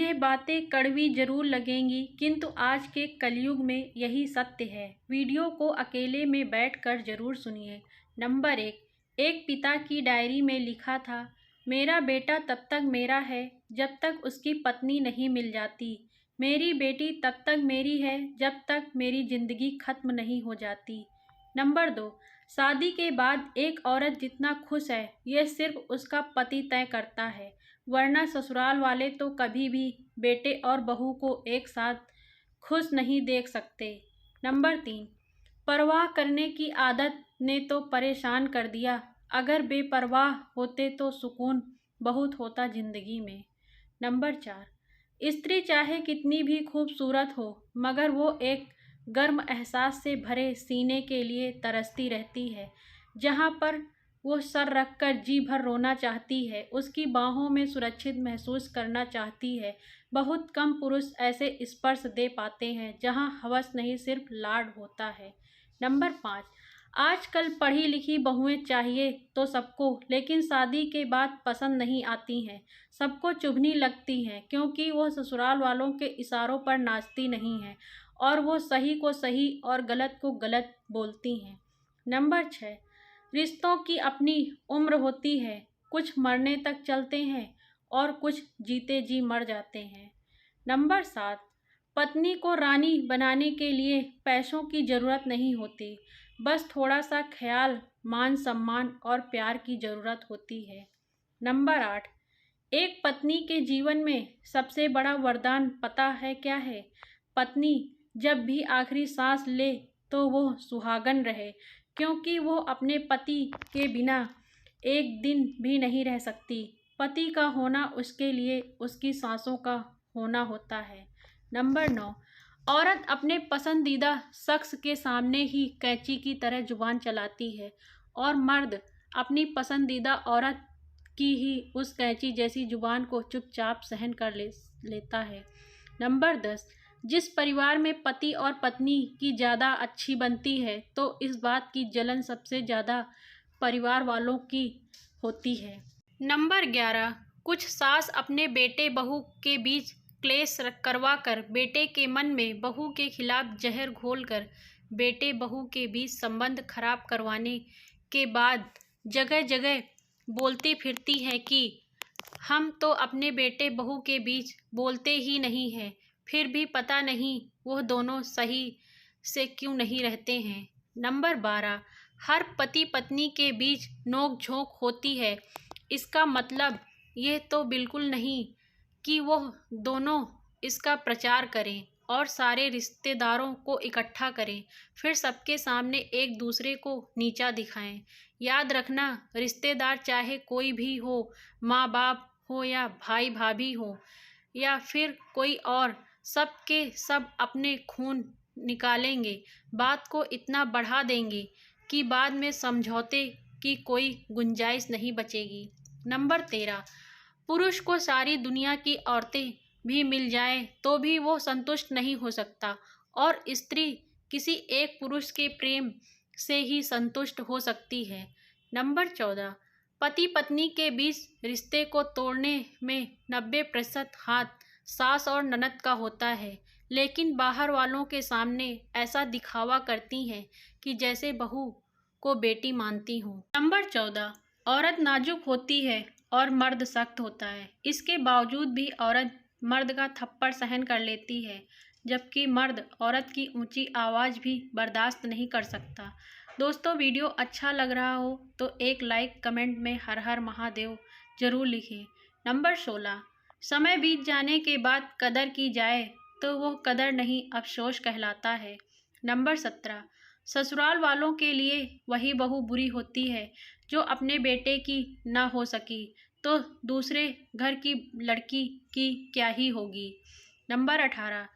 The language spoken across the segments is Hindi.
ये बातें कड़वी जरूर लगेंगी, किंतु आज के कलयुग में यही सत्य है। वीडियो को अकेले में बैठकर जरूर सुनिए। नंबर 1। एक पिता की डायरी में लिखा था, मेरा बेटा तब तक मेरा है जब तक उसकी पत्नी नहीं मिल जाती। मेरी बेटी तब तक मेरी है जब तक मेरी जिंदगी खत्म नहीं हो जाती। नंबर 2। शादी के बाद एक औरत जितना खुश है यह सिर्फ उसका पति तय करता है, वरना ससुराल वाले तो कभी भी बेटे और बहू को एक साथ खुश नहीं देख सकते। नंबर 3। परवाह करने की आदत ने तो परेशान कर दिया, अगर बेपरवाह होते तो सुकून बहुत होता जिंदगी में। नंबर 4। स्त्री चाहे कितनी भी खूबसूरत हो, मगर वो एक गर्म एहसास से भरे सीने के लिए तरसती रहती है। जहाँ पर वो सर रखकर जी भर रोना चाहती है, उसकी बाहों में सुरक्षित महसूस करना चाहती है। बहुत कम पुरुष ऐसे स्पर्श दे पाते हैं जहाँ हवस नहीं सिर्फ लाड होता है। नंबर 5। आजकल पढ़ी लिखी बहुएं चाहिए तो सबको, लेकिन शादी के बाद पसंद नहीं आती हैं। सबको चुभनी लगती हैं, क्योंकि वो ससुराल वालों के इशारों पर नाचती नहीं हैं और वो सही को सही और गलत को गलत बोलती हैं। नंबर 6। रिश्तों की अपनी उम्र होती है, कुछ मरने तक चलते हैं और कुछ जीते जी मर जाते हैं। नंबर 7। पत्नी को रानी बनाने के लिए पैसों की ज़रूरत नहीं होती, बस थोड़ा सा ख्याल, मान सम्मान और प्यार की ज़रूरत होती है। नंबर 8। एक पत्नी के जीवन में सबसे बड़ा वरदान पता है क्या है? पत्नी जब भी आखिरी सांस ले तो वो सुहागन रहे, क्योंकि वो अपने पति के बिना एक दिन भी नहीं रह सकती। पति का होना उसके लिए उसकी सांसों का होना होता है। नंबर 9। औरत अपने पसंदीदा शख्स के सामने ही कैंची की तरह जुबान चलाती है और मर्द अपनी पसंदीदा औरत की ही उस कैंची जैसी जुबान को चुपचाप सहन कर लेता है। नंबर 10। जिस परिवार में पति और पत्नी की ज़्यादा अच्छी बनती है तो इस बात की जलन सबसे ज़्यादा परिवार वालों की होती है। नंबर 11। कुछ सास अपने बेटे बहू के बीच क्लेश करवा कर बेटे के मन में बहू के खिलाफ जहर घोलकर बेटे बहू के बीच संबंध खराब करवाने के बाद जगह जगह बोलती फिरती है कि हम तो अपने बेटे बहू के बीच बोलते ही नहीं हैं, फिर भी पता नहीं वो दोनों सही से क्यों नहीं रहते हैं। नंबर 12। हर पति पत्नी के बीच नोक झोंक होती है, इसका मतलब यह तो बिल्कुल नहीं कि वो दोनों इसका प्रचार करें और सारे रिश्तेदारों को इकट्ठा करें, फिर सबके सामने एक दूसरे को नीचा दिखाएं। याद रखना, रिश्तेदार चाहे कोई भी हो, माँ बाप हो या भाई भाभी हो या फिर कोई और, सब के सब अपने खून निकालेंगे, बात को इतना बढ़ा देंगे कि बाद में समझौते की कोई गुंजाइश नहीं बचेगी। नंबर 13। पुरुष को सारी दुनिया की औरतें भी मिल जाएं तो भी वो संतुष्ट नहीं हो सकता और स्त्री किसी एक पुरुष के प्रेम से ही संतुष्ट हो सकती है। नंबर 14। पति पत्नी के बीच रिश्ते को तोड़ने में 90% हाथ सास और ननद का होता है, लेकिन बाहर वालों के सामने ऐसा दिखावा करती हैं कि जैसे बहू को बेटी मानती हूँ। नंबर 14। औरत नाजुक होती है और मर्द सख्त होता है, इसके बावजूद भी औरत मर्द का थप्पड़ सहन कर लेती है, जबकि मर्द औरत की ऊंची आवाज़ भी बर्दाश्त नहीं कर सकता। दोस्तों, वीडियो अच्छा लग रहा हो तो एक लाइक, कमेंट में हर हर महादेव जरूर लिखें। नंबर 16। समय बीत जाने के बाद कदर की जाए तो वो कदर नहीं अफसोस कहलाता है। नंबर 17। ससुराल वालों के लिए वही बहू बुरी होती है जो अपने बेटे की ना हो सकी तो दूसरे घर की लड़की की क्या ही होगी। नंबर 18।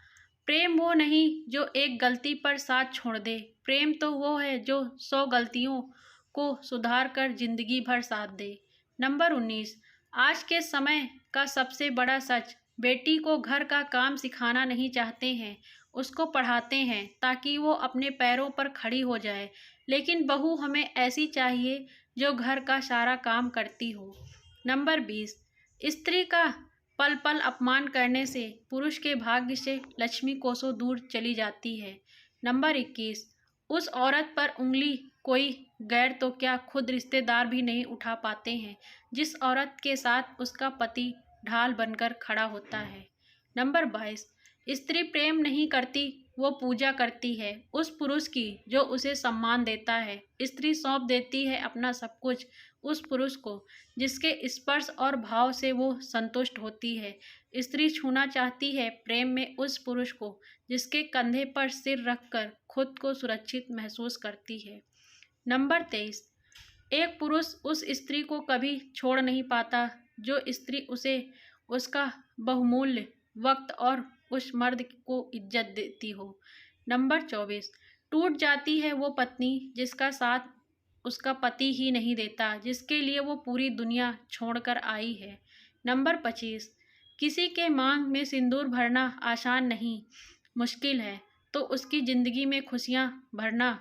प्रेम वो नहीं जो एक गलती पर साथ छोड़ दे, प्रेम तो वो है जो 100 गलतियों को सुधार कर जिंदगी भर साथ दे। नंबर 19। आज के समय का सबसे बड़ा सच, बेटी को घर का काम सिखाना नहीं चाहते हैं, उसको पढ़ाते हैं ताकि वो अपने पैरों पर खड़ी हो जाए, लेकिन बहू हमें ऐसी चाहिए जो घर का सारा काम करती हो। नंबर 20। स्त्री का पल पल अपमान करने से पुरुष के भाग्य से लक्ष्मी कोसों दूर चली जाती है। नंबर 21, उस औरत पर उंगली कोई गैर तो क्या खुद रिश्तेदार भी नहीं उठा पाते हैं जिस औरत के साथ उसका पति ढाल बनकर खड़ा होता है। नंबर 22, स्त्री प्रेम नहीं करती, वो पूजा करती है उस पुरुष की जो उसे सम्मान देता है। स्त्री सौंप देती है अपना सब कुछ उस पुरुष को जिसके स्पर्श और भाव से वो संतुष्ट होती है। स्त्री छूना चाहती है प्रेम में उस पुरुष को जिसके कंधे पर सिर रखकर खुद को सुरक्षित महसूस करती है। नंबर 23, एक पुरुष उस स्त्री को कभी छोड़ नहीं पाता जो स्त्री उसे उसका बहुमूल्य वक्त और उस मर्द को इज्जत देती हो। नंबर 24, टूट जाती है वो पत्नी जिसका साथ उसका पति ही नहीं देता जिसके लिए वो पूरी दुनिया छोड़कर आई है। नंबर 25, किसी के मांग में सिंदूर भरना आसान नहीं, मुश्किल है तो उसकी ज़िंदगी में खुशियाँ भरना।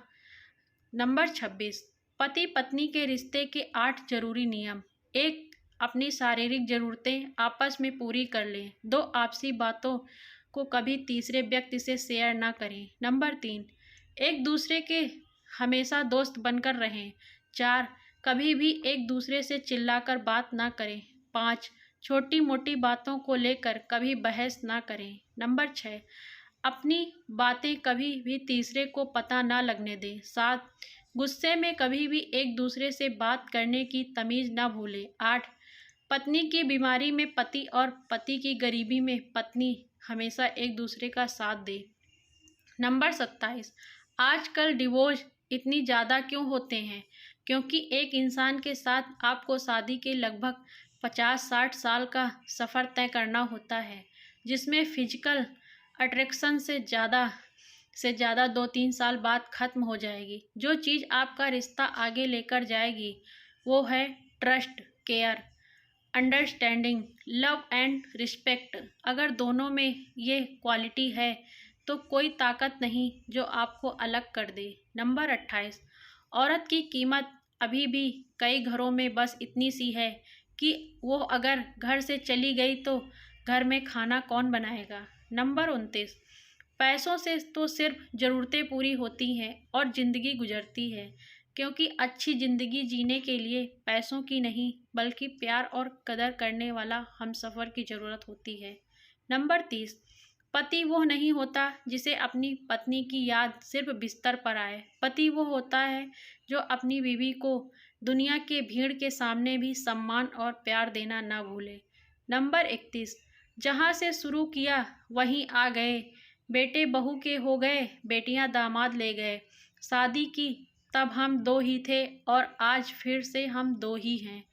नंबर 26, पति पत्नी के रिश्ते के 8 जरूरी नियम। 1, अपनी शारीरिक ज़रूरतें आपस में पूरी कर लें। 2, आपसी बातों को कभी तीसरे व्यक्ति से शेयर ना करें। नंबर 3, एक दूसरे के हमेशा दोस्त बनकर रहें। 4, कभी भी एक दूसरे से चिल्लाकर बात ना करें। 5, छोटी मोटी बातों को लेकर कभी बहस ना करें। नंबर 6, अपनी बातें कभी भी तीसरे को पता ना लगने दें। 7, गुस्से में कभी भी एक दूसरे से बात करने की तमीज़ ना भूलें। 8, पत्नी की बीमारी में पति और पति की गरीबी में पत्नी हमेशा एक दूसरे का साथ दे। नंबर 27, आजकल डिवोर्स इतनी ज़्यादा क्यों होते हैं? क्योंकि एक इंसान के साथ आपको शादी के लगभग 50-60 साल का सफ़र तय करना होता है जिसमें फिजिकल अट्रैक्शन से ज़्यादा 2-3 साल बाद ख़त्म हो जाएगी। जो चीज़ आपका रिश्ता आगे लेकर जाएगी वो है trust, care, understanding, love and respect. अगर दोनों में ये क्वालिटी है तो कोई ताकत नहीं जो आपको अलग कर दे। नंबर 28, औरत की कीमत अभी भी कई घरों में बस इतनी सी है कि वो अगर घर से चली गई तो घर में खाना कौन बनाएगा। नंबर 29, पैसों से तो सिर्फ ज़रूरतें पूरी होती हैं और ज़िंदगी गुजरती है क्योंकि अच्छी ज़िंदगी जीने के लिए पैसों की नहीं बल्कि प्यार और कदर करने वाला हमसफ़र की ज़रूरत होती है। नंबर 30, पति वो नहीं होता जिसे अपनी पत्नी की याद सिर्फ बिस्तर पर आए। पति वो होता है जो अपनी बीवी को दुनिया के भीड़ के सामने भी सम्मान और प्यार देना ना भूले। नंबर 31, जहाँ से शुरू किया वहीं आ गए, बेटे बहू के हो गए, बेटियां दामाद ले गए। शादी की तब हम 2 ही थे और आज फिर से हम 2 ही हैं।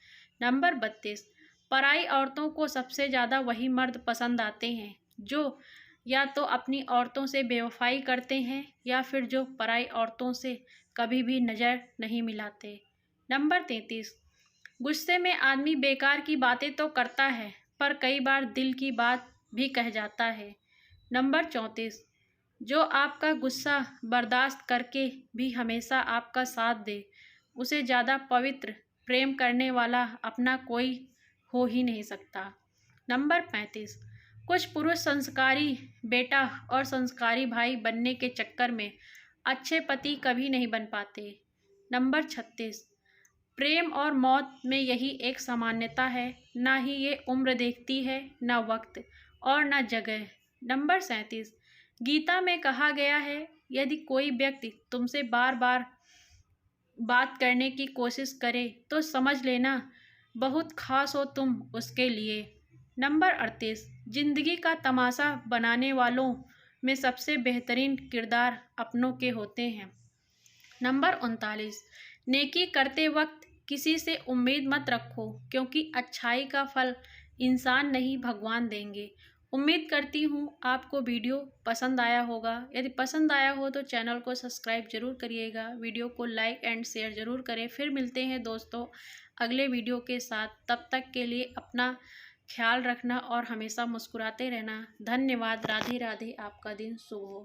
नंबर 32, पराई औरतों को सबसे ज़्यादा वही मर्द पसंद आते हैं जो या तो अपनी औरतों से बेवफाई करते हैं या फिर जो पराई औरतों से कभी भी नज़र नहीं मिलाते। नंबर 33, गुस्से में आदमी बेकार की बातें तो करता है पर कई बार दिल की बात भी कह जाता है। नंबर 34, जो आपका गुस्सा बर्दाश्त करके भी हमेशा आपका साथ दे, उसे ज़्यादा पवित्र प्रेम करने वाला अपना कोई हो ही नहीं सकता। नंबर 35, कुछ पुरुष संस्कारी बेटा और संस्कारी भाई बनने के चक्कर में अच्छे पति कभी नहीं बन पाते। नंबर 36, प्रेम और मौत में यही एक सामान्यता है, ना ही ये उम्र देखती है, ना वक्त और ना जगह। नंबर 37, गीता में कहा गया है यदि कोई व्यक्ति तुमसे बार बार बात करने की कोशिश करे तो समझ लेना बहुत खास हो तुम उसके लिए। नंबर 38, जिंदगी का तमाशा बनाने वालों में सबसे बेहतरीन किरदार अपनों के होते हैं। नंबर 39, नेकी करते वक्त किसी से उम्मीद मत रखो क्योंकि अच्छाई का फल इंसान नहीं भगवान देंगे। उम्मीद करती हूँ आपको वीडियो पसंद आया होगा। यदि पसंद आया हो तो चैनल को सब्सक्राइब ज़रूर करिएगा, वीडियो को लाइक एंड शेयर ज़रूर करें। फिर मिलते हैं दोस्तों अगले वीडियो के साथ। तब तक के लिए अपना ख्याल रखना और हमेशा मुस्कुराते रहना। धन्यवाद। राधे राधे। आपका दिन शुभ हो।